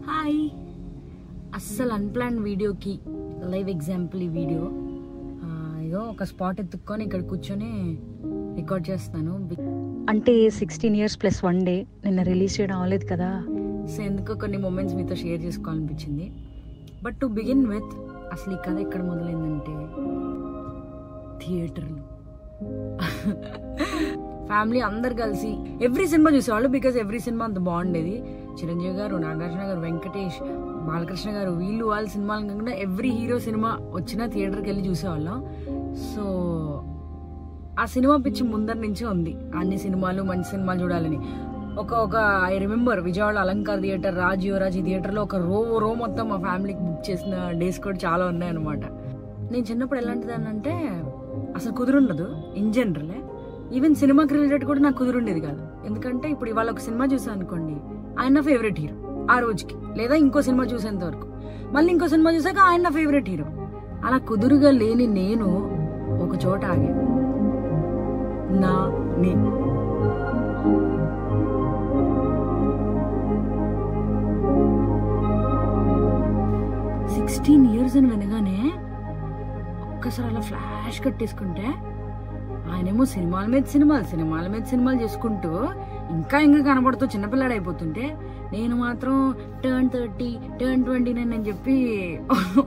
Hi, అస్సలు unplanned వీడియోకి live example ఈ వీడియో. ఇగో ఒక స్పాట్ ఎత్తుక్కొని ఇక్కడ కూర్చొని రికార్డ్ చేస్తాను. అంటే 16 years + 1 day నిన్న రిలీజ్ చేయడం అవ్వలేదు కదా. సో ఎందుకో కొన్ని మూమెంట్స్ మీతో షేర్ చేసుకోవాలనిపించింది. బట్ టు బిగిన్ విత్, అసలు ఈ కథ ఎక్కడ మొదలైందంటే థియేటర్లు. ఫ్యామిలీ అందరు కలిసి ఎవ్రీ సినిమా చూసేవాళ్ళు. బికాజ్ ఎవ్రీ సినిమా అంత బాగుండేది. చిరంజీవి గారు, నాగార్జున గారు, వెంకటేష్, బాలకృష్ణ గారు, వీళ్ళు వాళ్ళ సినిమాలు కాకుండా ఎవ్రీ హీరో సినిమా వచ్చినా థియేటర్కి వెళ్ళి చూసేవాళ్ళం. సో ఆ సినిమా పిచ్చి ముందర నుంచే ఉంది. అన్ని సినిమాలు మంచి సినిమాలు చూడాలని. ఒక I remember Vijayawada Alankar theatre, Raj Yuvraj థియేటర్లో ఒక రో మొత్తం మా ఫ్యామిలీకి బుక్ చేసిన డేస్ కూడా చాలా ఉన్నాయన్నమాట. నేను చిన్నప్పుడు ఎలాంటిదాన్ని అంటే అసలు కుదురుండదు ఇన్ జనరలే. ఈవెన్ సినిమాకి రిలేటెడ్ కూడా నాకు కుదురుండేది కాదు. ఎందుకంటే ఇప్పుడు ఇవాళ ఒక సినిమా చూసాను అనుకోండి, ఆయన నా ఫేవరెట్ హీరో ఆ రోజుకి, లేదా ఇంకో సినిమా చూసేంత వరకు, మళ్ళీ ఇంకో సినిమా చూసాక ఆయన నా ఫేవరెట్ హీరో. అలా కుదురుగా లేని నేను ఒక చోట ఆగా. నాని 16 years అని వినగానే ఒక్కసారి అలా ఫ్లాష్ కట్టేసుకుంటే, ఆయనేమో సినిమాల మీద సినిమాలు చేసుకుంటూ ఇంకా కనబడుతూ చిన్నపిల్లాడు అయిపోతుంటే, నేను మాత్రం టర్న్ 30, టర్న్ 29 అని చెప్పి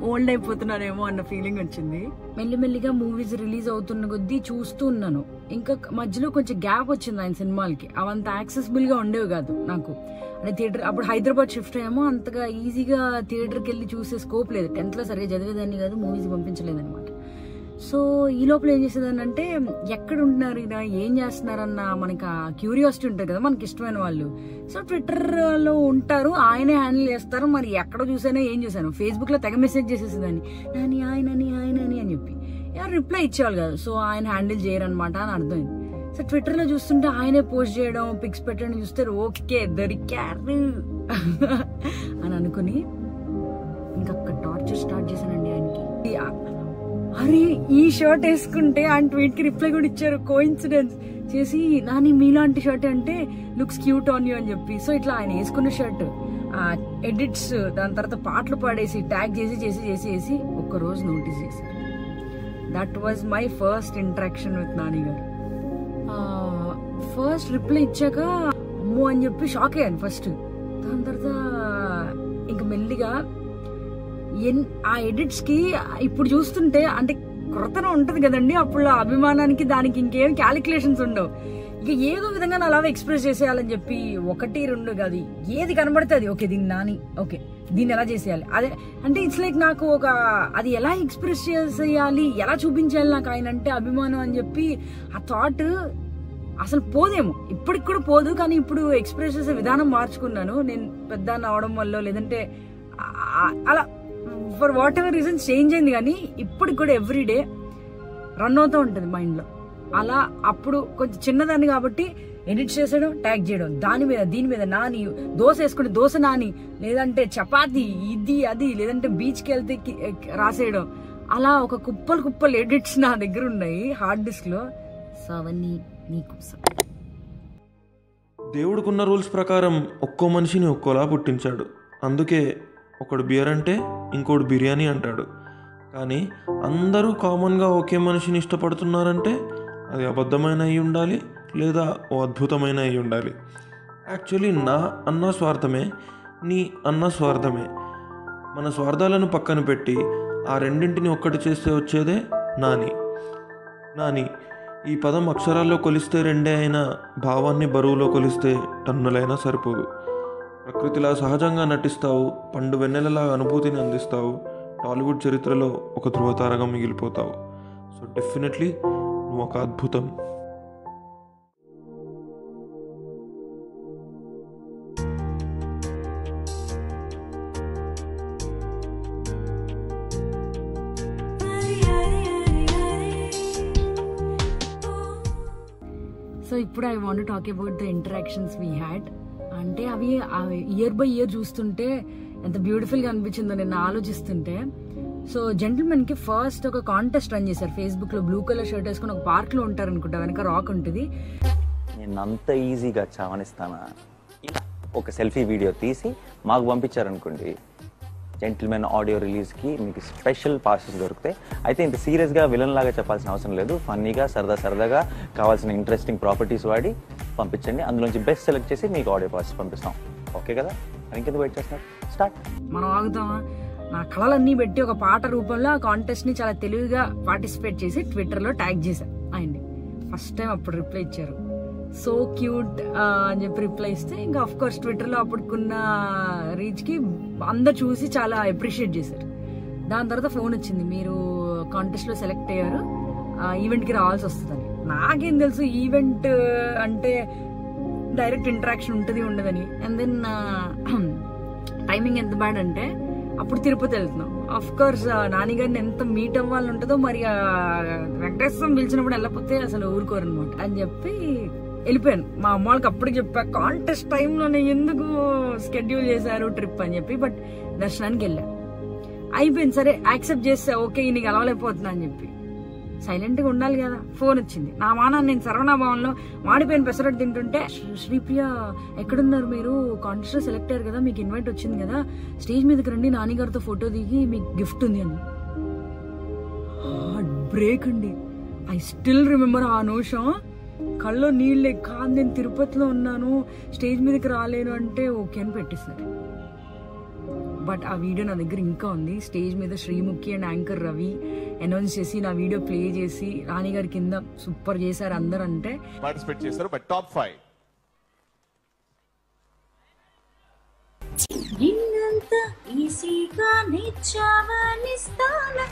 ఓల్డ్ అయిపోతున్నానేమో అన్న ఫీలింగ్ వచ్చింది. మెల్లిమెల్లిగా మూవీస్ రిలీజ్ అవుతున్న కొద్దీ చూస్తూ ఉన్నాను. ఇంకా మధ్యలో కొంచెం గ్యాప్ వచ్చింది ఆయన సినిమాలకి. అవంత యాక్సెసిబుల్ గా ఉండేవి కాదు నాకు. అంటే థియేటర్ అప్పుడు హైదరాబాద్ షిఫ్ట్ అయ్యామో, అంతగా ఈజీగా థియేటర్కి వెళ్ళి చూసే స్కోప్ లేదు. 10th లో సరిగ్గా చదివేదాన్ని కాదు, మూవీస్ పంపించలేదు అనమాట. సో ఈ లోపల ఏం చేసేదాన్ని అంటే, ఎక్కడ ఉంటున్నారు ఈయన, ఏం చేస్తున్నారన్న మనకి ఆ క్యూరియాసిటీ ఉంటుంది కదా మనకి ఇష్టమైన వాళ్ళు. సో ట్విట్టర్లో ఉంటారు, ఆయనే హ్యాండిల్ చేస్తారు. మరి ఎక్కడ చూసానో ఏం చూసాను, ఫేస్బుక్లో తెగ మెసేజ్ చేసేసేదాన్ని, నాని ఆయనని అని చెప్పి. ఎవరు రిప్లై ఇచ్చేవాళ్ళు కాదు. సో ఆయన హ్యాండిల్ చేయరనమాట అని అర్థమైంది. సో ట్విట్టర్లో చూస్తుంటే ఆయనే పోస్ట్ చేయడం, పిక్స్ పెట్టడం చూస్తే ఓకే దొరికారు అని అనుకుని ఇంకొక టార్చర్ స్టార్ట్ చేశానండి ఆయనకి. అరే ఈ షర్ట్ వేసుకుంటే ఆయన ట్వీట్ కి రిప్లై కూడా ఇచ్చారు, కోఇన్సిడెన్స్ చేసి, నాని మీలాంటి షర్ట్ అంటే లుక్స్ క్యూట్ ఆన్ యూ అని చెప్పి. సో ఇట్లా ఆయన వేసుకున్న షర్ట్ ఎడిట్స్, దాని తర్వాత పాటలు పాడేసి ట్యాగ్ చేసి ఒక్కరోజు నోటీస్ చేశారు. That was my first interaction with Nani garu. First reply ఇచ్చాక అమ్మో అని చెప్పి షాక్ అయ్యాను ఫస్ట్. దాని తర్వాత ఇంకా మెల్లిగా ఆ ఎడిట్స్ కి ఇప్పుడు చూస్తుంటే అంటే కొరతన ఉంటది కదండి. అప్పుడు అభిమానానికి దానికి ఇంకేం క్యాలిక్యులేషన్స్ ఉండవు. ఇక ఏదో విధంగా అలా ఎక్స్ప్రెస్ చేసేయాలని చెప్పి 1, 2 కాదు, ఏది కనబడితే అది ఓకే దీన్ని నాని, ఓకే దీన్ని ఎలా చేసేయాలి, అదే అంటే ఇట్స్ లైక్ నాకు ఒక అది ఎలా ఎక్స్ప్రెస్ చేసేయాలి, ఎలా చూపించాలి నాకు ఆయన అంటే అభిమానం అని చెప్పి ఆ థాట్ అసలు పోదేమో, ఇప్పటికి కూడా పోదు. కానీ ఇప్పుడు ఎక్స్ప్రెస్ చేసే విధానం మార్చుకున్నాను నేను పెద్ద అవడం వల్ల, లేదంటే అలా for what ever reasons change అయింది. కానీ ఇప్పటికి కూడా ఎవ్రీడే రన్ అవుతూ ఉంటుంది మైండ్లో. అలా అప్పుడు కొంచెం చిన్నదాన్ని కాబట్టి ఎడిట్ చేసేయడం, ట్యాగ్ చేయడం, దీని మీద నాని, దోశ వేసుకుంటే దోశ నాని, లేదంటే చపాతి ఇది అది, లేదంటే బీచ్కి వెళ్తే రాసేయడం, అలా ఒక కుప్పలు ఎడిట్స్ నా దగ్గర ఉన్నాయి హార్డ్ డిస్క్ లో. సో అవన్నీ నీకోసం. దేవుడికున్న రూల్స్ ప్రకారం ఒక్కో మనిషిని ఒక్కోలా పుట్టించాడు. అందుకే ఒకడు బియర్ అంటే ఇంకోటి బిర్యానీ అంటాడు. కానీ అందరూ కామన్గా ఒకే మనిషిని ఇష్టపడుతున్నారంటే అది అబద్ధమైన అయి ఉండాలి, లేదా ఓ అద్భుతమైన అయి ఉండాలి. యాక్చువల్లీ నా అన్న స్వార్థమే, నీ అన్న స్వార్థమే. మన స్వార్థాలను పక్కన పెట్టి ఆ రెండింటిని ఒక్కటి చేస్తే వచ్చేదే నాని. ఈ పదం అక్షరాల్లో కొలిస్తే 2 అయినా భావాన్ని బరువులో కొలిస్తే టన్నులైనా సరిపోదు. ప్రకృతిలా సహజంగా నటిస్తావు, పండు వెన్నెలలా అనుభూతిని అందిస్తావు, టాలీవుడ్ చరిత్రలో ఒక ధృవతారగా మిగిలిపోతావు. సో డెఫినెట్లీ నువ్వు ఒక అద్భుతం. సో ఇప్పుడు I want to talk about the interactions we had. అంటే అవి ఇయర్ బై ఇయర్ చూస్తుంటే ఎంత బ్యూటిఫుల్ గా అనిపించిందో నేను ఆలోచిస్తుంటే. సో జెంటిల్మెన్ కి ఫస్ట్ ఒక కాంటెస్ట్ రన్ చేశారు ఫేస్బుక్ లో. బ్లూ కలర్ షర్ట్ వేసుకుని ఒక పార్క్ లో ఉంటారు అనుకుంటా, వెనక రాక్ ఉంటుంది. నేను అంత ఈజీగా చావనిస్తానా? ఒక సెల్ఫీ వీడియో తీసి మాకు పంపించారనుకోండి, జెంటిల్మెన్ ఆడియో రిలీజ్కి మీకు స్పెషల్ పాసెస్ దొరుకుతాయి. అయితే ఇంత సీరియస్గా విలన్ లాగా చెప్పాల్సిన అవసరం లేదు. ఫన్నీగా సరదాగా కావాల్సిన ఇంట్రెస్టింగ్ ప్రాపర్టీస్ వాడి పంపించండి. అందులోంచి బెస్ట్ సెలెక్ట్ చేసి మీకు ఆడియో పాసెస్ పంపిస్తాం. ఓకే కదా? ఇంకెందుకు వెయిట్ చేస్తున్నారు? స్టార్ట్. మనం ఆగుతామా? నా కళలన్నీ పెట్టి ఒక పాట రూపంలో ఆ కాంటెస్ట్ ని చాలా తెలివిగా పార్టిసిపేట్ చేసి ట్విట్టర్లో ట్యాగ్ చేశాను ఆయన్ని. ఫస్ట్ టైం అప్పుడు రిప్లై ఇచ్చారు, సో క్యూట్ అని చెప్పి రిప్లై ఇస్తే ఇంకా ఆఫ్ కోర్స్ ట్విట్టర్లో అప్పుడుకున్న రీచ్ కి అందరు చూసి చాలా అప్రిషియేట్ చేశారు. దాని తర్వాత ఫోన్ వచ్చింది, మీరు కాంటెస్ట్ లో సెలెక్ట్ అయ్యారు, ఈవెంట్ కి రావాల్సి వస్తుందని. నాకేం తెలుసు ఈవెంట్ అంటే డైరెక్ట్ ఇంటరాక్షన్ ఉంటుంది ఉండదని. అండ్ దెన్ టైమింగ్ ఎంత బ్యాడ్ అంటే అప్పుడు తిరుపతి వెళ్తున్నాం. ఆఫ్ కోర్స్ నాని గారిని ఎంత మీట్ అవ్వాలని ఉంటుందో, మరి వెంకటేశ్వరం పిలిచినప్పుడు వెళ్ళకపోతే అసలు ఊరుకోరు అనమాట అని చెప్పి వెళ్ళిపోయాను. మా అమ్మ వాళ్ళకి అప్పటికి చెప్పా, కాంటెస్ట్ టైంలోనే ఎందుకు షెడ్యూల్ చేశారు ట్రిప్ అని చెప్పి. బట్ దర్శనానికి వెళ్ళా, అయిపోయింది. సరే యాక్సెప్ట్ చేస్తా, ఓకే ఈయన కలవలేకపోతున్నా అని చెప్పి. సైలెంట్ గా ఉండాలి కదా. ఫోన్ వచ్చింది. నా మాన నేను సర్వనాభావంలో మాడిపోయిన పెసరట్టు తింటుంటే, శ్రీప్రియ ఎక్కడున్నారు మీరు, కాంటెస్ట్ లో సెలెక్ట్ అయ్యారు కదా, మీకు ఇన్వైట్ వచ్చింది కదా, స్టేజ్ మీదకి రండి, నాన్నగారితో ఫోటో దిగి మీకు గిఫ్ట్ ఉంది అని. హార్ట్ బ్రేక్ అండి. ఐ స్టిల్ రిమెంబర్ ఆ నిమిషం. కళ్ళలో నీళ్ళే. కాదు నేను తిరుపతిలో ఉన్నాను, స్టేజ్ మీదకి రాలేను అంటే ఓకే అని పెట్టేశారు. బట్ ఆ వీడియో నా దగ్గర ఇంకా ఉంది. స్టేజ్ మీద Sreemukhi and anchor Ravi announce చేసి నా వీడియో ప్లే చేసి రాణి గారి కింద సూపర్ చేశారు అందరు అంటే పార్టిసిపేట్ చేశారు. బట్ టాప్ 5 నిన్నంత ఈజీగా నిచ్చావనిస్తానా,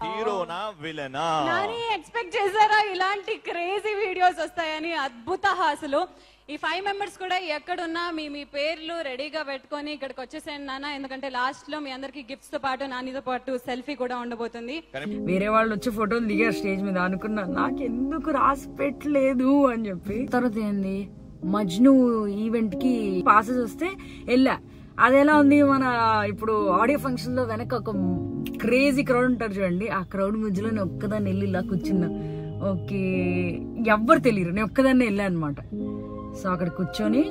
హీరోనా విలనా? నాని ఎక్స్పెక్ట్ చేశారా ఇలాంటి క్రేజీ వీడియోస్ వస్తాయని? అద్భుత అసలు. ఈ 5 మెంబర్స్ కూడా ఎక్కడున్నా మీ పేర్లు రెడీగా పెట్టుకొని ఇక్కడికి వచ్చేసేయండి నాన్న, ఎందుకంటే లాస్ట్ లో మీ అందరికి గిఫ్ట్స్ తో పాటు నానితో పాటు సెల్ఫీ కూడా ఉండబోతుంది. వేరే వాళ్ళు వచ్చి ఫోటోలు దిగారు స్టేజ్ మీద. అనుకున్నా నాకెందుకు రాసి పెట్టలేదు అని చెప్పి. తర్వాత ఏంది, మజ్ను ఈవెంట్ కి పాసెస్ వస్తే వెళ్ళా. అదెలా ఉంది, మన ఇప్పుడు ఆడియో ఫంక్షన్ లో వెనక ఒక క్రేజీ క్రౌడ్ ఉంటారు చూడండి, ఆ క్రౌడ్ మధ్యలో నేను ఒక్కదాన్ని వెళ్ళి ఇలా కూర్చున్నా. ఓకే ఎవ్వరు తెలియరు, నేను ఒక్కదాన్ని వెళ్ళా అనమాట. సో అక్కడ కూర్చొని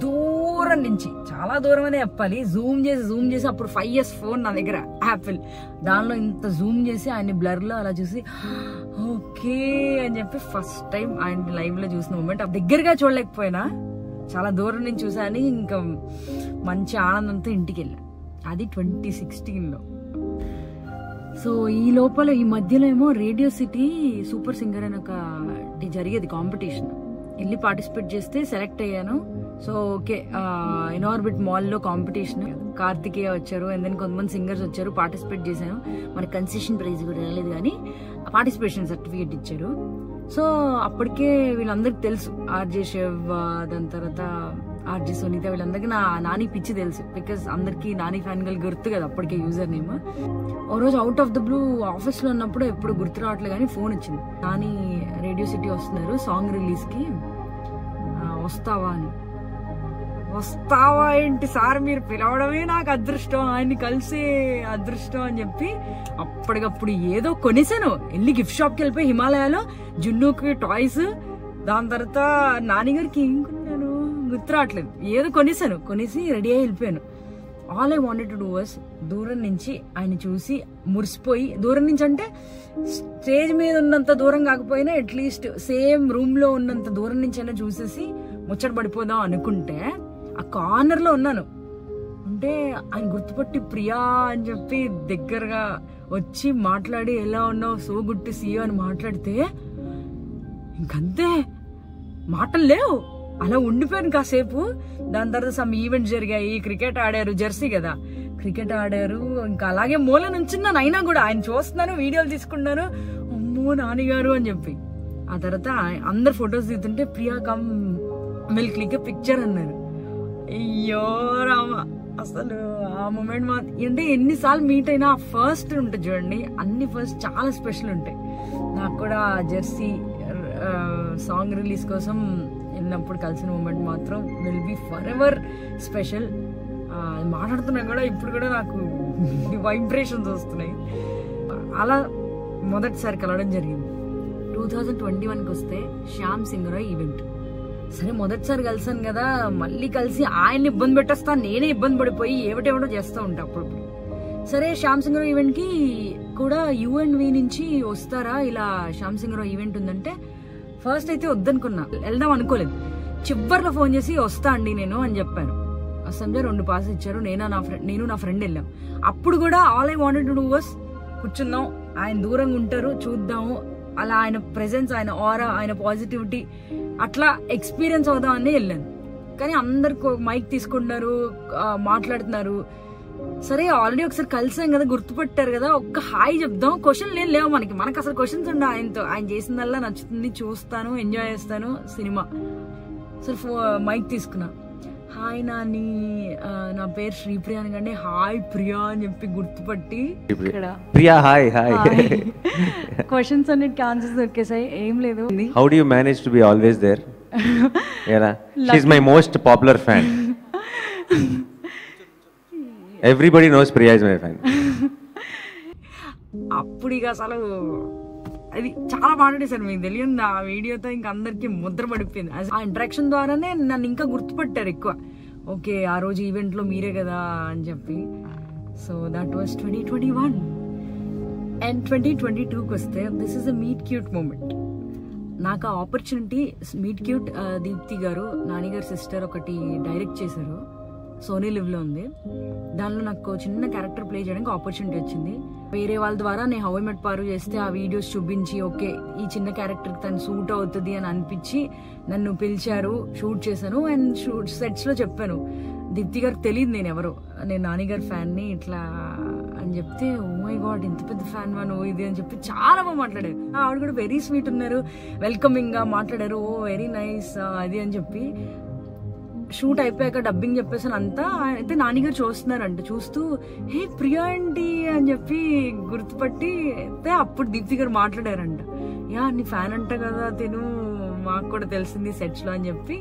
దూరం నుంచి, చాలా దూరం అనే చెప్పాలి, జూమ్ చేసి అప్పుడు 5S ఫోన్ నా దగ్గర, యాపిల్, దానిలో ఇంత జూమ్ చేసి ఆయన బ్లర్ లో అలా చూసి ఓకే అని చెప్పి ఫస్ట్ టైం ఆయన లైవ్ లో చూసిన మూమెంట్. దగ్గరగా చూడలేకపోయినా చాలా దూరం నుంచి చూసాని. ఇంకా మంచి ఆనందంతో ఇంటికి వెళ్ళా. అది 2016లో. సో ఈ మధ్యలో ఏమో రేడియో సిటీ సూపర్ సింగర్ అని ఒకటి జరిగేది కాంపిటీషన్. వెళ్ళి పార్టిసిపేట్ చేస్తే సెలెక్ట్ అయ్యాను. సో ఓకే, ఇన్ఆర్బిట్ మాల్లో కాంపిటీషన్, కార్తికేయ వచ్చారు, అండ్ దెన్ కొంతమంది సింగర్స్ వచ్చారు, పార్టిసిపేట్ చేశాను. మనకి కన్సెషన్ ప్రైజ్ కూడా రాలేదు కానీ పార్టిసిపేషన్ సర్టిఫికేట్ ఇచ్చారు. సో అప్పటికే వీళ్ళందరికి తెలుసు, ఆర్జే శివ్, దాని తర్వాత ఆర్జే సునీత, వీళ్ళందరికీ నాని పిచ్చి తెలుసు. బికాస్ అందరికి నాని ఫ్యాన్ గల్ గుర్తు కదా అప్పటికే యూజర్ నేమ్. ఓ రోజు out of the blue office లో ఉన్నప్పుడు ఎప్పుడు గుర్తు రావట్లేదు కానీ ఫోన్ వచ్చింది, నాని రేడియో సిటీ వస్తున్నారు సాంగ్ రిలీజ్ కి, వస్తావా అని. వస్తావా ఏంటి సార్, మీరు పిలవడమే నాకు అదృష్టం, ఆయన్ని కలిసే అదృష్టం అని చెప్పి అప్పటికప్పుడు ఏదో కొనేసాను. వెళ్ళి గిఫ్ట్ షాప్కి వెళ్ళిపోయి హిమాలయాలో జున్నుకి టాయ్స్, దాని తర్వాత నాన్నగారికి ఏం కొన్నాను గుర్తు రావట్లేదు, ఏదో కొనేసి రెడీ అయ్యి వెళ్ళిపోయాను. All I wanted to do was దూరం నుంచి ఆయన చూసి మురిసిపోయి, దూరం నుంచి అంటే స్టేజ్ మీద ఉన్నంత దూరం కాకపోయినా అట్లీస్ట్ సేమ్ రూమ్ లో ఉన్నంత దూరం నుంచి అయినా చూసేసి ముచ్చట పడిపోదాం అనుకుంటే ఆ కార్నర్ లో ఉన్నాను. అంటే ఆయన గుర్తుపట్టి ప్రియా అని చెప్పి దగ్గరగా వచ్చి మాట్లాడి, ఎలా ఉన్నావు, so good to see you అని మాట్లాడితే ఇంకంతే, మాటలు లేవు, అలా ఉండిపోయాను కాసేపు. దాని తర్వాత సమ్ ఈవెంట్స్ జరిగాయి, క్రికెట్ ఆడారు, జెర్సీ కదా క్రికెట్ ఆడారు, ఇంకా అలాగే మూల నుంచున్నాను. అయినా కూడా ఆయన చూస్తున్నాను, వీడియోలు తీసుకున్నాను, అమ్మో నాన్నగారు అని చెప్పి. ఆ తర్వాత అందరు ఫొటోస్ దిగుతుంటే Priya come will click a picture అన్నారు. అయ్యో రామ, అసలు ఆ మూమెంట్ అంటే ఎన్నిసార్లు మీట్ అయినా ఫస్ట్ ఉంటుంది చూడండి, అన్ని ఫస్ట్ చాలా స్పెషల్ ఉంటాయి. నాకు కూడా జెర్సీ సాంగ్ రిలీజ్ కోసం వెళ్ళినప్పుడు కలిసిన మూమెంట్ మాత్రం will be for ever special. మాట్లాడుతున్నా కూడా ఇప్పుడు కూడా నాకు వైబ్రేషన్స్ వస్తున్నాయి. అలా మొదటిసారి కలవడం జరిగింది 2021కి వస్తే శ్యామ్ సింగ్ రాయ్ ఈవెంట్. సరే మొదటిసారి కలిసాను కదా, మళ్ళీ కలిసి ఆయన్ని ఇబ్బంది పెట్టేస్తాను, నేనే ఇబ్బంది పడిపోయి ఏమిటేమిటో చేస్తూ ఉంటా అప్పుడప్పుడు. సరే శ్యామ్ సింగ్ రాయ్ ఈవెంట్ కి కూడా UNV నుంచి వస్తారా, ఇలా శ్యామ్ సింగ్ రాయ్ ఈవెంట్ ఉందంటే ఫస్ట్ అయితే వద్దనుకున్నా, వెళ్దాం అనుకోలేదు. చివరిలో ఫోన్ చేసి వస్తా అండి నేను అని చెప్పాను. అసలు 2 పాస్ ఇచ్చారు, నేను నా ఫ్రెండ్ వెళ్ళాం. అప్పుడు కూడా all I wanted to do was కూర్చుందాం, ఆయన దూరంగా ఉంటారు చూద్దాము, అలా ఆయన ప్రెజెన్స్, ఆయన ఆరా, ఆయన పాజిటివిటీ అట్లా ఎక్స్పీరియన్స్ అవుదామని వెళ్ళాను. కానీ అందరు మైక్ తీసుకుంటున్నారు, మాట్లాడుతున్నారు. సరే ఆల్రెడీ ఒకసారి కలిసాం కదా, గుర్తుపట్టారు కదా, ఒక్క హాయ్ చెప్దాం. క్వశ్చన్లు ఏం లేవు మనకు అసలు క్వశ్చన్స్ ఉండవు. ఆయనతో ఆయన చేసిందల్లా నచ్చుతుంది, చూస్తాను, ఎంజాయ్ చేస్తాను సినిమా. సరే మైక్ తీసుకున్నా. హాయ్ నాని, నా పేరు శ్రీప్రియ అనగానే హాయ్ ప్రియా అని చెప్పి గుర్తుపట్టి ప్రియా హాయ్ హాయ్ క్వశ్చన్స్ అన్నిటికీ ఆన్సర్స్ దొరికేసాయి, ఏం లేదు. How do you manage to be always there? Yeah, she is my most popular fan. Everybody knows Priya is my fan. అప్పుడు ఇక అసలు అది చాలా మాట్లాడేశారు, మీకు తెలియదు ఆ వీడియోతో ఇంకా అందరికి ముద్ర పడిపోయింది. ఆ ఇంటరాక్షన్ ద్వారానే నన్ను ఇంకా గుర్తుపట్టారు ఎక్కువ. ఓకే ఆ రోజు ఈవెంట్ లో మీరే కదా అని చెప్పి. So that was 2021. అండ్ 2022కి వస్తే this is a meet cute moment. నాకు ఆ ఆపర్చునిటీ మీట్ క్యూట్ దీప్తి గారు, నాని గారి సిస్టర్ ఒకటి డైరెక్ట్ చేశారు, సోనీ లివ్ లో ఉంది. దానిలో నాకు చిన్న క్యారెక్టర్ ప్లే చేయడానికి ఆపర్చునిటీ వచ్చింది. వేరే వాళ్ళ ద్వారా నేను హౌ ఐ మెట్ పారు చేస్తే ఆ వీడియోస్ చూపించి ఓకే ఈ చిన్న క్యారెక్టర్ తను సూట్ అవుతుంది అని అనిపించి నన్ను పిలిచారు, షూట్ చేశాను. అండ్ సెట్స్ లో చెప్పాను, దీప్తి గారికి తెలియదు నేను ఎవరు, నేను నాని గారి ఫ్యాన్ ని ఇట్లా అని చెప్తే, ఓ మై గాడ్ ఇంత పెద్ద ఫ్యాన్ వా నువ్వు ఇది అని చెప్పి చాలా బాగా మాట్లాడారు. ఆవిడ కూడా వెరీ స్వీట్ ఉన్నారు, వెల్కమింగ్ గా మాట్లాడారు, ఓ వెరీ నైస్ అది అని చెప్పి. షూట్ అయిపోయాక డబ్బింగ్ చెప్పేసాను అంతా. అయితే నానిగారు చూస్తున్నారంట, చూస్తూ హే ప్రియా ఏంటి అని చెప్పి గుర్తుపట్టి అయితే అప్పుడు దీప్తి గారు మాట్లాడారంట, యా నీ ఫ్యాన్ అంట కదా తిను, మాకు కూడా తెలిసింది సెట్స్ లో అని చెప్పి.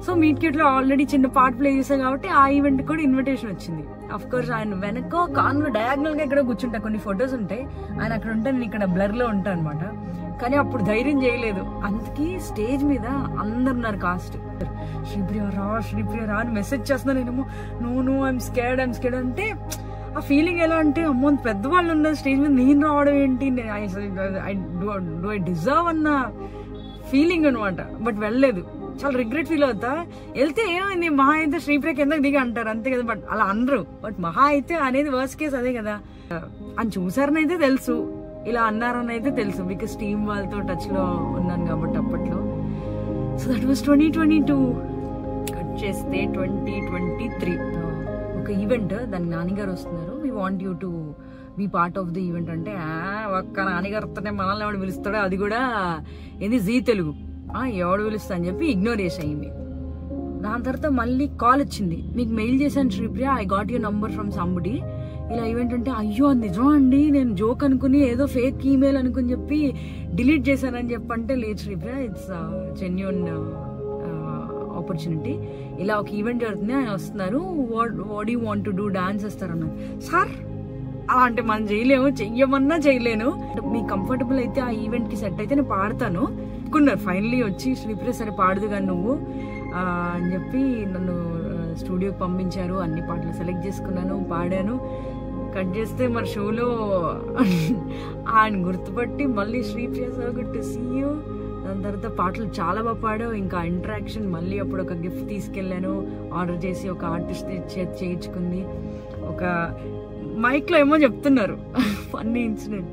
సో మీట్ క్యూట్ లో ఆల్రెడీ చిన్న పార్ట్ ప్లే చేశాను కాబట్టి ఆ ఈవెంట్ కూడా ఇన్విటేషన్ వచ్చింది. అఫ్ కోర్స్ ఆయన వెనక కాన్లో డయాగ్నల్ గా ఇక్కడ కూర్చుంటా, కొన్ని ఫొటోస్ ఉంటాయి, ఆయన అక్కడ ఉంటే నేను ఇక్కడ బ్లర్ లో ఉంటాను అనమాట. కానీ అప్పుడు ధైర్యం చేయలేదు, అందుకే స్టేజ్ మీద అందరున్నారు కాస్ట్, శ్రీప్రియ రా అని మెసేజ్ చేస్తున్నా. నేనేమో నో ఐఎమ్ స్కేర్డ్ అంటే ఆ ఫీలింగ్ ఎలా అంటే, అమ్మో పెద్దవాళ్ళు ఉన్నారు స్టేజ్ మీద, నేను రావడం ఏంటి, ఐ డిజర్వ్ అన్న ఫీలింగ్ అనమాట. బట్ వెళ్ళలేదు, చాలా రిగ్రెట్ ఫీల్ అవుతా. వెళ్తే ఏమైంది, మహా అయితే శ్రీప్రియ కిందకి దిగి అంటారు అంతే కదా, బట్ అలా అనరు. బట్ మహా అయితే అనేది వర్స్ట్ కేసు అదే కదా. అని చూసారని అయితే తెలుసు, ఇలా అన్నారని అయితే తెలుసు, బికాస్ టీమ్ వాళ్ళతో టచ్ లో ఉన్నాను కాబట్టి అప్పట్లో. So that was 2022. కట్ చేస్తే 2023 ఒక ఈవెంట్, దానికి నానిగారు వస్తున్నారు, we want you to be part of the event అంటే, ఒక్క నానిగారితోనే మనల్ని ఎవడు పిలుస్తాడో, అది కూడా ఏంది జీ తెలుగు, ఎవడు పిలుస్తా అని చెప్పి ఇగ్నోర్ చేసాయింది. దాని తర్వాత మళ్ళీ కాల్ వచ్చింది, మీకు మెయిల్ చేశాను Sripriya, I got your number from somebody, ఇలా ఈవెంట్ అంటే, అయ్యో అది నిజం అండి, నేను జోక్ అనుకుని ఏదో ఫేక్ ఈమెయిల్ అనుకుని చెప్పి డిలీట్ చేశానని చెప్పంటే, లేదు శ్రీప్రియ ఇట్స్ జెన్యూన్ ఆపర్చునిటీ, ఇలా ఒక ఈవెంట్ జరుగుతుంది, ఆయన వస్తున్నారు, what you want to do, dance చేస్తారన్నారు. సార్ అలా అంటే మనం చేయలేము, చెయ్యమన్నా చేయలేను, మీ కంఫర్టబుల్ అయితే ఆ ఈవెంట్ కి సెట్ అయితే నేను పాడతాను అనుకున్నారు. ఫైనలీ వచ్చి శ్రీప్రియ సరే పాడదు కానీ నువ్వు అని చెప్పి నన్ను స్టూడియోకి పంపించారు, అన్ని పాటలు సెలెక్ట్ చేసుకున్నాను, పాడాను. కట్ చేస్తే మరి షోలో ఆయన గుర్తుపట్టి మళ్ళీ Sripriya so good to see you. దాని తర్వాత పాటలు చాలా బాగా పాడావు, ఇంకా ఇంటరాక్షన్ మళ్ళీ అప్పుడు ఒక గిఫ్ట్ తీసుకెళ్ళాను, ఆర్డర్ చేసి ఒక ఆర్టిస్ట్ చేయించుకుంది. ఒక మైక్ లో ఏమో చెప్తున్నారు ఫన్నీ ఇన్సిడెంట్,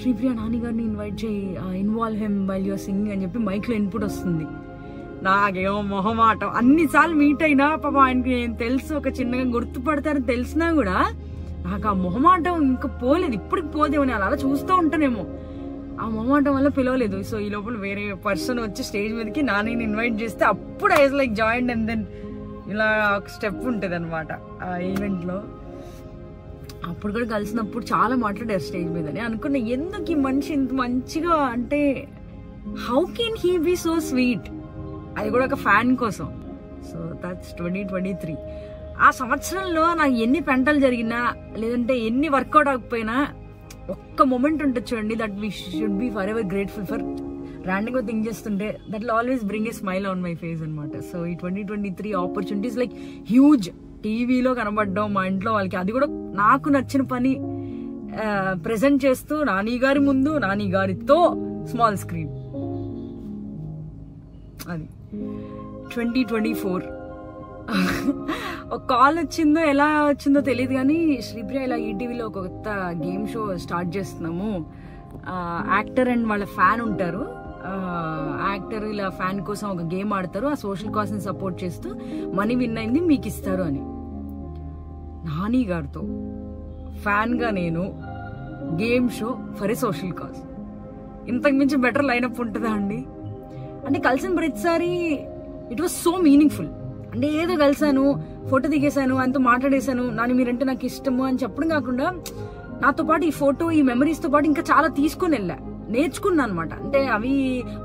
శ్రీప్రియ నాని గారిని ఇన్వైట్ చేయి, involve him while your singing అని చెప్పి మైక్ లో ఇన్పుట్ వస్తుంది. నాకేమో మొహమాటం, అన్నిసార్లు మీట్ అయినా పాపం ఆయనకి నేను తెలుసు, ఒక చిన్నగా గుర్తుపడతారని తెలిసినా కూడా నాకు ఆ మొహమాటం ఇంకా పోలేదు, ఇప్పటికి పోదేమో, నేను అలా చూస్తూ ఉంటానేమో, ఆ మొహమాటం వల్ల పిలవలేదు. సో ఈ లోపల వేరే పర్సన్ వచ్చి స్టేజ్ మీదకి నాని ఇన్వైట్ చేస్తే అప్పుడు I was like joined, and then ఇలా ఒక స్టెప్ ఉంటుంది అనమాట ఆ ఈవెంట్ లో. అప్పుడు కూడా కలిసినప్పుడు చాలా మాట్లాడారు స్టేజ్ మీద. నేను అనుకున్నా ఎందుకు ఈ మనిషి ఇంత మంచిగా, అంటే how can he be so sweet, అది కూడా ఒక ఫ్యాన్ కోసం. So that's 2023. ఆ సంవత్సరంలో నాకు ఎన్ని పెంటలు జరిగినా లేదంటే ఎన్ని వర్కౌట్ అవ్వకపోయినా ఒక్క మూమెంట్ ఉంటుంది చూడండి, that we should be for ever grateful for. ర్యాండమ్గా థింక్ చేస్తుంటే that will always bring a smile on my face అనమాట. సో ఈ 2023 ఆపర్చునిటీస్ లైక్ హ్యూజ్. టీవీలో కనబడ్డం, మా ఇంట్లో వాళ్ళకి, అది కూడా నాకు నచ్చిన పని ప్రెజెంట్ చేస్తూ నాని గారి ముందు, నాని గారితో స్మాల్ స్క్రీన్. అది 2024 ఒక కాల్ వచ్చిందో ఎలా వచ్చిందో తెలియదు కానీ, శ్రీప్రియ ఇలా ఈటీవీలో ఒక కొత్త గేమ్ షో స్టార్ట్ చేస్తున్నాము, యాక్టర్ అండ్ వాళ్ళ ఫ్యాన్ ఉంటారు, యాక్టర్ ఇలా ఫ్యాన్ కోసం ఒక గేమ్ ఆడతారు, ఆ సోషల్ కాజ్ ని సపోర్ట్ చేస్తూ మనీ విన్ అయింది మీకు ఇస్తారు అని. నాని గారితో ఫ్యాన్ గా నేను game show for a social cause, ఇంతకు మించి బెటర్ లైనప్ ఉంటుందా అండి? అంటే కలిసిన ప్రతిసారి ఇట్ వాజ్ సో మీనింగ్ఫుల్. అంటే ఏదో కలిసాను, ఫోటో దిగేశాను, ఆయనతో మాట్లాడేశాను, నాని మీరంటే నాకు ఇష్టము అని చెప్పడం కాకుండా, నాతో పాటు ఈ ఫోటో, ఈ మెమరీస్ తో పాటు ఇంకా చాలా తీసుకొని వెళ్ళా, నేర్చుకున్నా అనమాట. అంటే అవి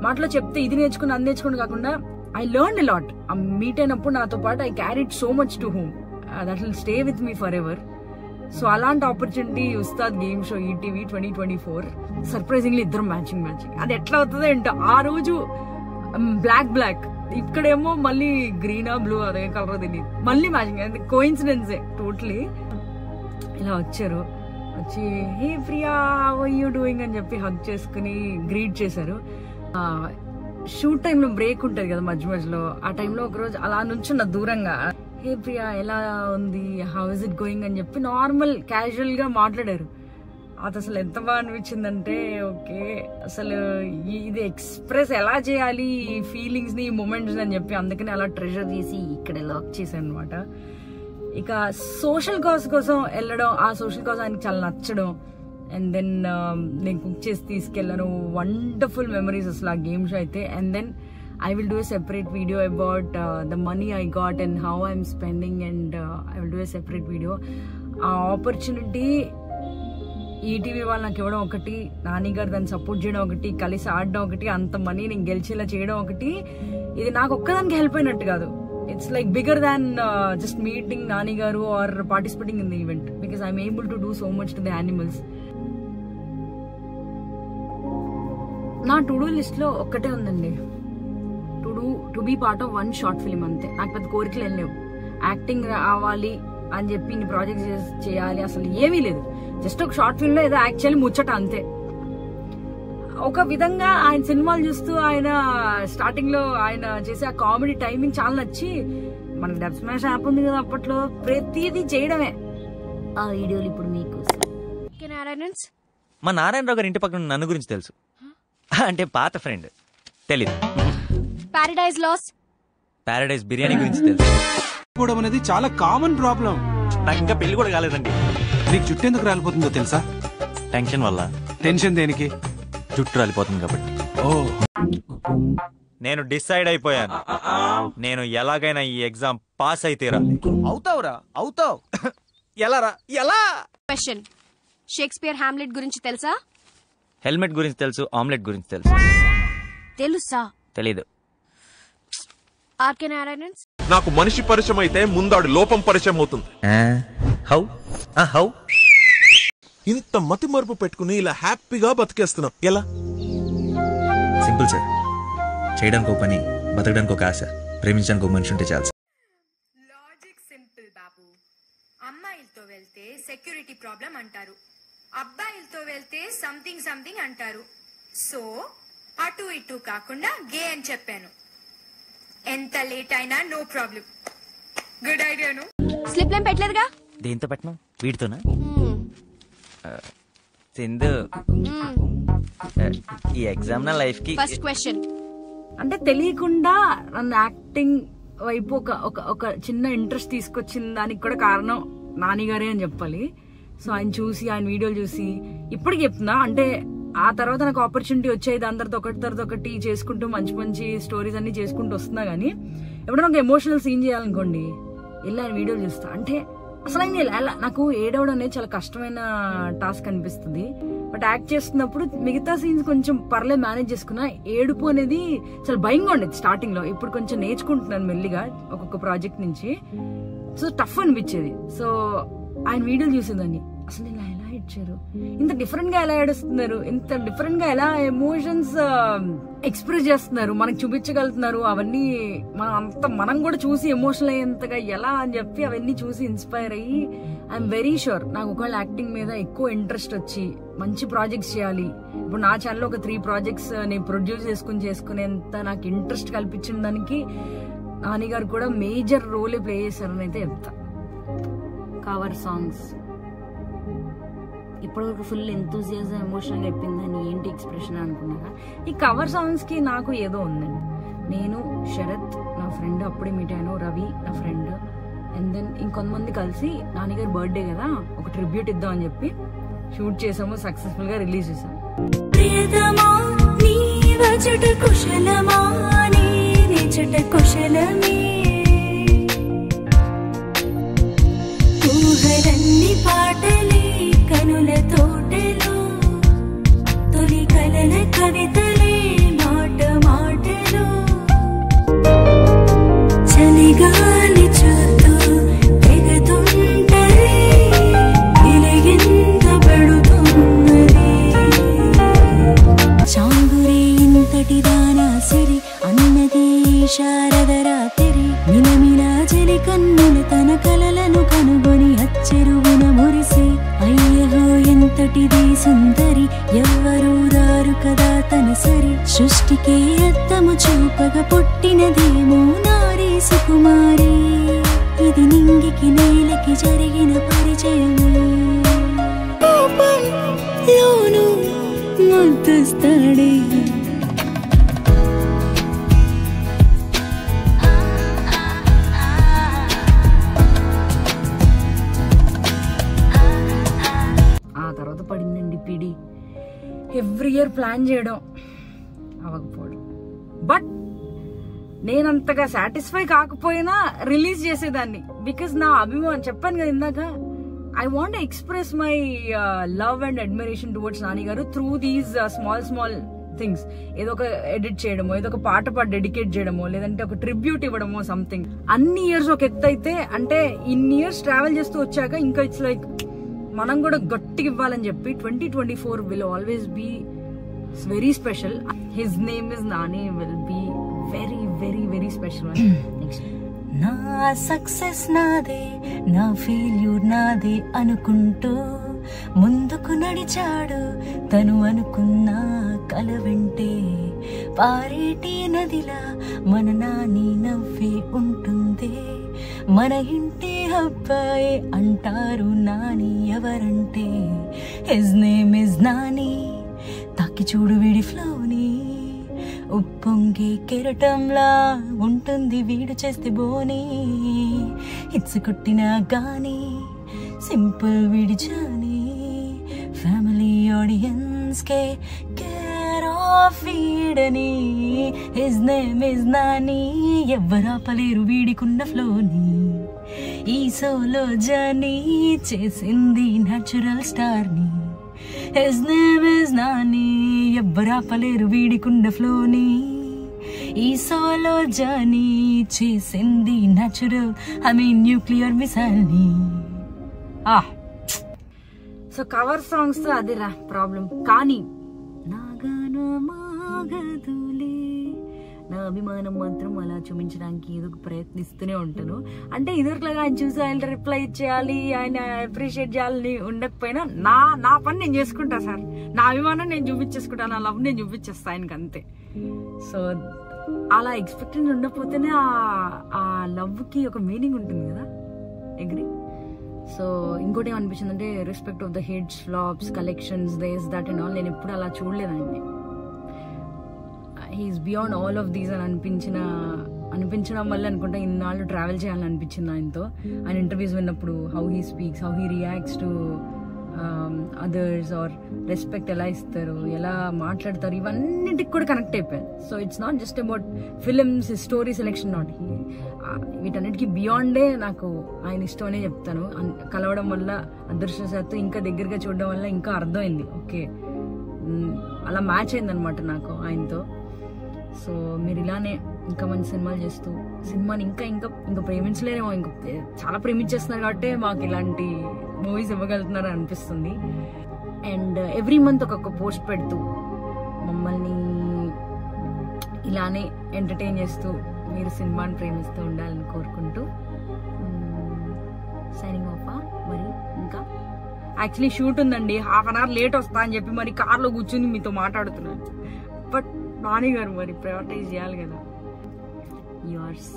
మాటలో చెప్తే ఇది నేర్చుకుని అది నేర్చుకుని కాకుండా I learn a lot. Meet అయినప్పుడు నాతో పాటు I carried so much to home, that will stay with me forever. So అలాంటి opportunity Ustaad game show ETV 2024. Surprisingly ఇద్దరు మ్యాచింగ్. అది ఎట్లా అవుతుందో ఏంటో. ఆ రోజు బ్లాక్, ఇక్కడేమో మళ్ళీ గ్రీనా బ్లూ, అదే కలర్ తెలియదు, మళ్ళీ మ్యాచింగ్. కోఇన్సిడెన్సే టోటలీ. ఇలా వచ్చారు, వచ్చి hey Priya how are you doing అని చెప్పి హగ్ చేసుకుని గ్రీట్ చేశారు. షూట్ టైంలో బ్రేక్ ఉంటుంది కదా మధ్య మధ్యలో, ఆ టైంలో ఒకరోజు అలా నుంచున్న దూరంగా, హే ప్రియా ఎలా ఉంది, హౌ ఇస్ ఇట్ గోయింగ్ అని చెప్పి నార్మల్ క్యాజువల్ గా మాట్లాడారు. అది అసలు ఎంత బాగా అనిపించిందంటే, ఓకే అసలు ఇది ఎక్స్ప్రెస్ ఎలా చేయాలి ఈ ఫీలింగ్స్ ని, ఈ మూమెంట్స్ అని చెప్పి అందుకని అలా ట్రెజర్ చేసి ఇక్కడ లాక్ చేశాను అనమాట. ఇక సోషల్ కాజ్ కోసం వెళ్ళడం, ఆ సోషల్ కాజ్ ఆయనకి చాలా నచ్చడం, అండ్ దెన్ నేను కుక్ చేసి తీసుకెళ్ళాను. వండర్ఫుల్ మెమరీస్ అసలు ఆ గేమ్ షో అయితే. And then I will do a separate video about the money I got and how I'm spending, and I will do a separate video. ఆ opportunity ETV వాళ్ళు నాకు ఇవ్వడం ఒకటి, నాని గారు దాన్ని సపోర్ట్ చేయడం ఒకటి, కలిసి ఆడడం ఒకటి, అంత మనీ నేను గెలిచేలా చేయడం ఒకటి, ఇది నాకు ఒక్కదానికి హెల్ప్ అయినట్టు కాదు. It's like bigger than just meeting Nani garu are participating in the event, because I'm able to do so much to the animals. నా టు డూ లిస్ట్ లో ఒక్కటే ఉందండి, to be part of 1 short film. అంతే. నాకు పెద్ద కోరికలు ఏం లేవు, యాక్టింగ్ రావాలి అని చెప్పి ఇన్ని ప్రాజెక్ట్స్ చేయాలి అసలు ఏమీ లేదు. జస్ట్ ఒక షార్ట్ ఫిల్మ్ లో ఏదో యాక్చువల్లీ ముచ్చట అంతే. ఒక విధంగా ఆయన సినిమాలు చూస్తూ ఆయన స్టార్టింగ్ లో ఆయన చేసే ఆ కామెడీ టైమింగ్ చాలా నచ్చి, మన డబ్ స్మాష్ యాప్ ఉంది కదా అప్పట్లో, ప్రతిదీ చేయడమే. ఆ వీడియోలు ఇప్పుడు మీకు. మా నారాయణరావు గారి ఇంటి పక్కన నన్ను గురించి తెలుసు, అంటే పాత ఫ్రెండ్. తెలీదు. పారడైజ్ లాస్, పారడైజ్ బిర్యానీ గురించి తెలుసు. పోవడం అనేది చాలా కామన్ ప్రాబ్లం. నాకు ఇంకా పెళ్లి కూడా కాలేదండి. నీకు జుట్టు ఎందుకు రాలిపోతుందో తెలుసా? టెన్షన్ వల్ల. టెన్షన్ దేనికి? జుట్టు రాలిపోతుంది కాబట్టి. ఓ, నేను డిసైడ్ అయిపోయాను, నేను ఎలాగైనా ఈ ఎగ్జామ్ పాస్ అయితే రాలి. అవుతావురా, అవుతావు. ఎలా రా, ఎలా? క్వశ్చన్, షేక్స్పియర్ హామ్లెట్ గురించి తెలుసా? హెల్మెట్ గురించి తెలుసు, ఆమ్లెట్ గురించి తెలుసు. తెలుసా? తెలీదు. ఆర్కే నారాయణన్, నాకు మనిషి పరిచయం అయితే ముందాడు లోపం పరిచయం అవుతుంది. హౌ ఇంత మతి మరుపు పెట్టుకుని ఇలా హ్యాపీగా బతికేస్తున్నాం ఎలా? సింపుల్ సార్, చేయడానికి ఒక పని, బతకడానికి ఒక ఆశ, ప్రేమించడానికి ఒక మనిషి ఉంటే చాలు. లాజిక్ సింపుల్ బాబు. అమ్మాయిలతో వెళ్తే సెక్యూరిటీ ప్రాబ్లం అంటారు, అబ్బాయిలతో వెళ్తే సంథింగ్ సంథింగ్ అంటారు. సో అటు ఇటు కాకుండా గే అని చెప్పాను. ఎంత లేట్ అయినా నో ప్రాబ్లం. గుడ్ ఐడియాను. స్లిప్ లైన్ పెట్టలేదుగా? దేంతో పెట్టను? వీడితోనా? సింధు, ఈ ఎగ్జామ్ నా లైఫ్ కి ఫస్ట్ క్వశ్చన్. అంటే తెలియకుండా నన్ను యాక్టింగ్ వైపు ఒక చిన్న ఇంట్రెస్ట్ తీసుకొచ్చిన దానికి కూడా కారణం నాని గారే అని చెప్పాలి. సో ఆయన చూసి, ఆయన వీడియోలు చూసి ఇప్పటికి చెప్తున్నా. అంటే ఆ తర్వాత నాకు ఆపర్చునిటీ వచ్చాయి, దాని తర్వాత ఒకటి చేసుకుంటూ మంచి మంచి స్టోరీస్ అన్ని చేసుకుంటూ వస్తున్నా. కానీ ఎప్పుడైనా ఒక ఎమోషనల్ సీన్ చేయాలనుకోండి, వెళ్ళి ఆయన వీడియోలు చూస్తా. అంటే అసలు ఆయన నాకు ఏడవడం అనేది చాలా కష్టమైన టాస్క్ అనిపిస్తుంది. బట్ యాక్ట్ చేస్తున్నప్పుడు మిగతా సీన్స్ కొంచెం పర్లేదు మేనేజ్ చేసుకున్నా. ఏడుపు అనేది చాలా భయంగా ఉండేది స్టార్టింగ్ లో. ఇప్పుడు కొంచెం నేర్చుకుంటున్నాను మెల్లిగా ఒక్కొక్క ప్రాజెక్ట్ నుంచి. సో టఫ్ అనిపించేది. సో ఆయన వీడియోలు చూసేదాన్ని, అసలు ఇలా ఎలా ఇచ్చారు, ఇంత డిఫరెంట్ గా ఎలా ఏడుస్తున్నారు, ఇంత డిఫరెంట్ గా ఎలా ఎమోషన్స్ ఎక్స్ప్రెస్ చేస్తున్నారు, మనకు చూపించగలుగుతున్నారు. అవన్నీ మనం కూడా చూసి ఎమోషనల్ అయ్యేంతగా ఎలా అని చెప్పి అవన్నీ చూసి ఇన్స్పైర్ అయ్యి ఐఎమ్ వెరీ షూర్ నాకు ఒకవేళ యాక్టింగ్ మీద ఎక్కువ ఇంట్రెస్ట్ వచ్చి మంచి ప్రాజెక్ట్స్ చేయాలి. ఇప్పుడు నా ఛానల్లో ఒక 3 ప్రాజెక్ట్స్ నేను ప్రొడ్యూస్ చేసుకునేంత నాకు ఇంట్రెస్ట్ కల్పించిన దానికి నాని గారు కూడా మేజర్ రోల్ ప్లే చేశారని అయితే చెప్తా. కవర్ సాంగ్స్ ఇప్పటివరకు ఫుల్ ఎంతూజియాజం ఎమోషనల్గా చెప్పిందని ఏంటి ఎక్స్ప్రెషన్ అనుకున్నారా? ఈ కవర్ సాంగ్స్ కి నాకు ఏదో ఉందండి. నేను శరత్ నా ఫ్రెండ్ అప్పుడే మీట్ అయ్యాను, రవి నా ఫ్రెండ్, అండ్ దెన్ ఇంకొంతమంది కలిసి నాన్నగారి బర్త్డే కదా ఒక ట్రిబ్యూట్ ఇద్దాం అని చెప్పి షూట్ చేసాము, సక్సెస్ఫుల్ గా రిలీజ్ చేసాము. పాటలే కనుల తోటలో తొలి కలల కవితలే మాట మాటలో చలిగాలి చూస్తూ తెగతుంటది ఇలగింత పడుతున్నది చాంగురే ఇంతటి దానా సిరి అన్నది శారద రాత్రి మిలమిలా జలి కన్నుల తన కలలను కనుగొని అచ్చెరువున మురిసి అయ్యహో ఎంతటిది సుందరి ఎవ్వరూ రారు కదా తన సరి సృష్టికే అద్దము చూపగా పుట్టినదేమో నారీ సుకుమారి ఇది నింగికి నేలకి జరిగిన పరిచయమే లోను ముద్దుస్తాడే పడిందండి పిడి. ఎవ్రీ ఇయర్ ప్లాన్ చేయడం అవ్వకపోవడం, బట్ నేనంతగా సాటిస్ఫై కాకపోయినా రిలీజ్ చేసేదాన్ని. బికాస్ నా అభిమానం చెప్పాను కదా ఇందాక, I want express my love and admiration towards Nani గారు త్రూ దీస్ స్మాల్ థింగ్స్. ఏదో ఒక ఎడిట్ చేయడమో, ఏదో ఒక పాట డెడికేట్ చేయడమో, లేదంటే ఒక ట్రిబ్యూట్ ఇవ్వడమో సంథింగ్. అన్ని ఇయర్స్ ఒక ఎత్తు అయితే, అంటే ఇన్ని ఇయర్స్ ట్రావెల్ చేస్తూ వచ్చాక ఇంకా ఇట్స్ లైక్ మనం కూడా గట్టిగా ఇవ్వాలని చెప్పి 2024 will always be very special. His name is Nani will be very very very special. Next. నా సక్సెస్ నాదే నా ఫెయిల్యూర్ నాదే అనుకుంటూ ముందుకు నడిచాడు తను అనుకున్న కల వెంటే పారేటి నదిలా మన నాని నవ్వే ఉంటుంది మన ఇంటి అబ్బాయి అంటారు నాని ఎవరంటే హిజ్ నేమ్ ఇస్ నాని తాకి చూడు వీడి ఫ్లోని ఉప్పొంగి కెరటంలా ఉంటుంది వీడు చేస్తే బోని హిట్స్ కొట్టినా గాని సింపుల్ వీడి జాని ఫ్యామిలీ ఆడియన్స్ కే కేర్ ఆఫ్ వీడని హిజ్ నేమ్ ఇస్ నాని ఎవ్వరాపలేరు వీడికున్న ఫ్లోని ఈ సోలో జర్నీ చేసింది న్యాచురల్ స్టార్ ని హిజ్ నేమ్ ఇస్ నాని ఎవ్వరాపలేరు వీడికున్న ఫ్లోని ఈ సోలో జర్నీ చేసింది న్యాచురల్ న్యూక్లియర్ మిసైల్ ని. సో కవర్ సాంగ్స్ తో అదిరా ప్రాబ్లం. కానీ నాగనమాగదులే నా అభిమానం మాత్రం అలా చూపించడానికి ఏదో ప్రయత్నిస్తూనే ఉంటాను. అంటే ఇదివరకులాగా ఆయన చూసి ఆయన రిప్లై ఇచ్చేయాలి, ఆయన అప్రిషియేట్ చేయాలని ఉండకపోయినా నా పని నేను చేసుకుంటా సార్. నా అభిమానం నేను చూపించేసుకుంటా, నా లవ్ నేను చూపించేస్తా ఆయనకి అంతే. సో అలా ఎక్స్పెక్టెడ్ ఉండకపోతేనే ఆ లవ్ కి ఒక మీనింగ్ ఉంటుంది కదా. అగ్రీ. సో ఇంకోటి ఏమనిపించింది అంటే respect of the hits, flops, collections, this that and all. నేను ఎప్పుడు అలా చూడలేదండి. He is beyond all of these అని అనిపించడం వల్ల అనుకుంటా ఇన్నాళ్ళు ట్రావెల్ చేయాలని అనిపించింది ఆయనతో. ఆయన ఇంటర్వ్యూస్ విన్నప్పుడు how he speaks, how he reacts to others, or respect ఎలా ఇస్తారు, ఎలా మాట్లాడతారు, ఇవన్నిటికి కూడా కనెక్ట్ అయిపోయాను. So it's not just about films, story selection, not వీటన్నిటికీ బియాండే నాకు ఆయన ఇష్టం అనే చెప్తాను. కలవడం వల్ల అదృష్టశాత్తు ఇంకా దగ్గరగా చూడడం వల్ల ఇంకా అర్థమైంది. ఓకే, అలా మ్యాచ్ అయింది అనమాట నాకు ఆయనతో. సో మీరు ఇలానే ఇంకా మంచి సినిమాలు చేస్తూ సినిమాని ఇంకా ఇంకా ఇంకా ప్రేమించలేరేమో, ఇంకా చాలా ప్రేమించేస్తున్నారు కాబట్టి మాకు ఇలాంటి మూవీస్ ఇవ్వగలుగుతున్నారు అనిపిస్తుంది. అండ్ ఎవ్రీ మంత్ ఒక్కొక్క పోస్ట్ పెడుతూ మమ్మల్ని ఇలానే ఎంటర్టైన్ చేస్తూ మీరు సినిమాని ప్రేమిస్తూ ఉండాలని కోరుకుంటూ సైనింగ్ ఆఫ్. మరి ఇంకా యాక్చువల్లీ షూట్ ఉందండి, హాఫ్ అన్ అవర్ లేట్ వస్తా అని చెప్పి మరి కార్లో కూర్చుని మీతో మాట్లాడుతున్నాను. బట్ నాని గారు మరి ప్రయారిటైజ్ చేయాలి కదా. Yours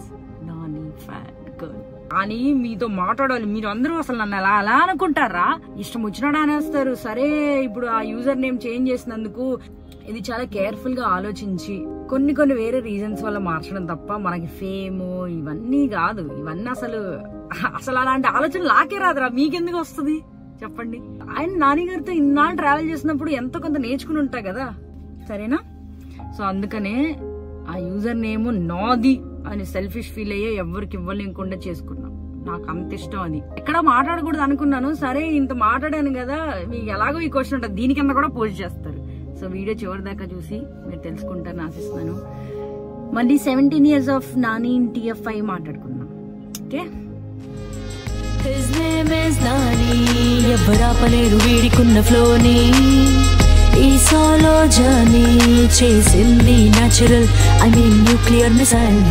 Nani fan girl. అని మీతో మాట్లాడాలి. మీరు అందరూ అసలు నన్ను అలా అలా అనుకుంటారా? ఇష్టం వచ్చినాడు అనేస్తారు. సరే ఇప్పుడు ఆ యూజర్ నేమ్ చేంజ్ చేసినందుకు ఇది చాలా కేర్ఫుల్ గా ఆలోచించి కొన్ని వేరే రీజన్స్ వల్ల మార్చడం తప్ప మనకి ఫేమ్ ఇవన్నీ కాదు. ఇవన్నీ అసలు అలాంటి ఆలోచన నాకే రాదురా, మీకెందుకు వస్తుంది చెప్పండి. ఆయన నాని గారితో ఇన్నాళ్ళు ట్రావెల్ చేసినప్పుడు ఎంతో కొంత నేర్చుకుని ఉంటా కదా, సరేనా? సో అందుకనే ఆ యూజర్ నేమ్ నాది అని సెల్ఫిష్ ఫీల్ అయ్యే ఎవరికి ఇవ్వలేకుండా చేసుకున్నాం. నాకు అంత ఇష్టం అది. ఎక్కడ మాట్లాడకూడదు అనుకున్నాను, సరే ఇంత మాట్లాడాను కదా, మీకు ఎలాగో ఈ క్వశ్చన్ ఉంటుంది దీని కింద కూడా పోస్ట్ చేస్తారు. సో వీడియో చివరి దాకా చూసి మీరు తెలుసుకుంటారని ఆశిస్తున్నాను. మళ్ళీ 17 years ఆఫ్ నాని TF5 మాట్లాడుకుందాం. Okay, His name is Nani. ఎవ్వరాపలేరు వీడికున్న ఫ్లోని. ఈ సోలో జర్నీ చేసింది natural, I mean nuclear missile.